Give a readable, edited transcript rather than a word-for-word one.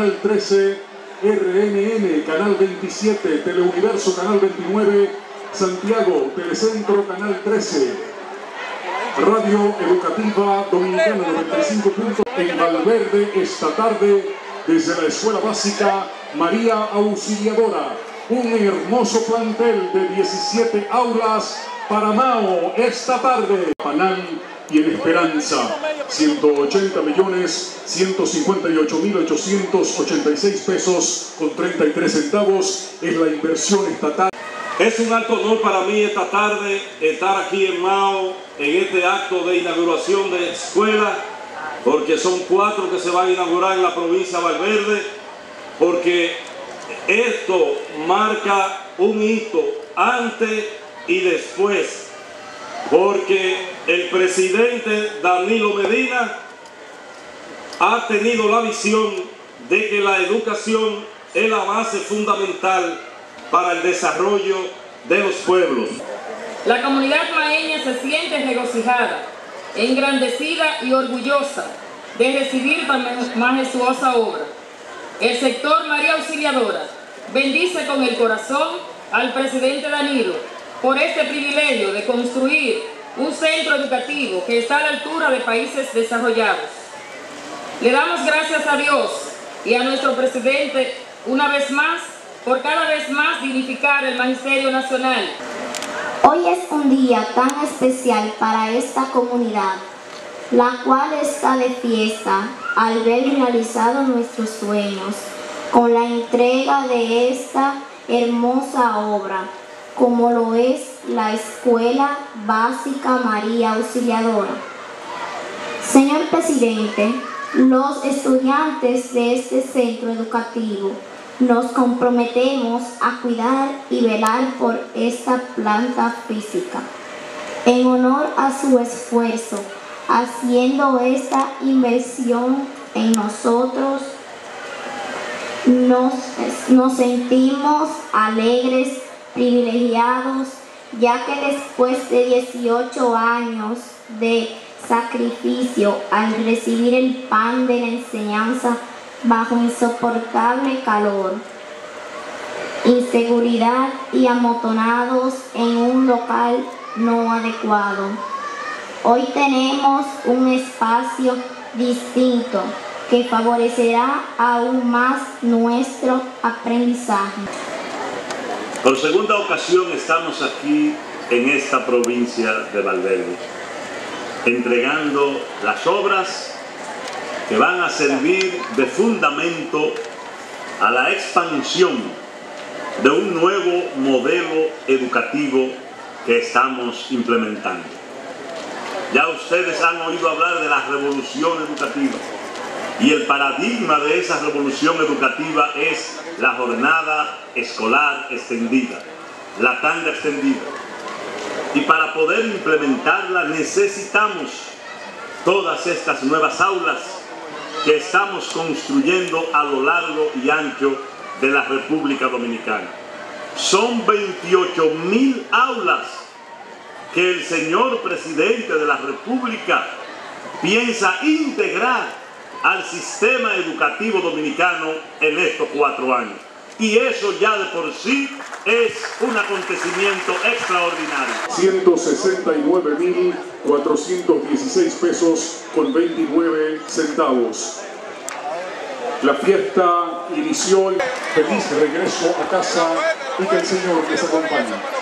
Canal 13, RNN, Canal 27, Teleuniverso, Canal 29, Santiago, Telecentro, Canal 13, Radio Educativa Dominicana 95 puntos en Valverde esta tarde desde la Escuela Básica María Auxiliadora. Un hermoso plantel de 17 aulas para Mao esta tarde. Panal y en Esperanza, 180.158.886 pesos con 33 centavos es la inversión estatal. Es un alto honor para mí esta tarde estar aquí en Mao en este acto de inauguración de escuela, porque son 4 que se van a inaugurar en la provincia de Valverde, porque esto marca un hito antes y después, porque el presidente Danilo Medina ha tenido la visión de que la educación es la base fundamental para el desarrollo de los pueblos. La comunidad maeña se siente regocijada, engrandecida y orgullosa de recibir tan majestuosa obra. El sector María Auxiliadora bendice con el corazón al presidente Danilo por este privilegio de construir un centro educativo que está a la altura de países desarrollados. Le damos gracias a Dios y a nuestro presidente una vez más por cada vez más dignificar el Magisterio Nacional. Hoy es un día tan especial para esta comunidad, la cual está de fiesta al ver realizados nuestros sueños con la entrega de esta hermosa obra, como lo es la Escuela Básica María Auxiliadora. Señor presidente, los estudiantes de este centro educativo nos comprometemos a cuidar y velar por esta planta física, en honor a su esfuerzo, haciendo esta inversión en nosotros. Nos sentimos alegres, privilegiados, ya que después de 18 años de sacrificio al recibir el pan de la enseñanza bajo insoportable calor, inseguridad y amontonados en un local no adecuado, hoy tenemos un espacio distinto que favorecerá aún más nuestro aprendizaje. Por segunda ocasión estamos aquí en esta provincia de Valverde, entregando las obras que van a servir de fundamento a la expansión de un nuevo modelo educativo que estamos implementando. Ya ustedes han oído hablar de la revolución educativa, y el paradigma de esa revolución educativa es la jornada escolar extendida, la tanda extendida. Y para poder implementarla necesitamos todas estas nuevas aulas que estamos construyendo a lo largo y ancho de la República Dominicana. Son 28.000 aulas que el señor presidente de la República piensa integrar al sistema educativo dominicano en estos 4 años. Y eso ya de por sí es un acontecimiento extraordinario. 169.416 pesos con 29 centavos. La fiesta inició. Feliz regreso a casa y que el Señor les acompañe.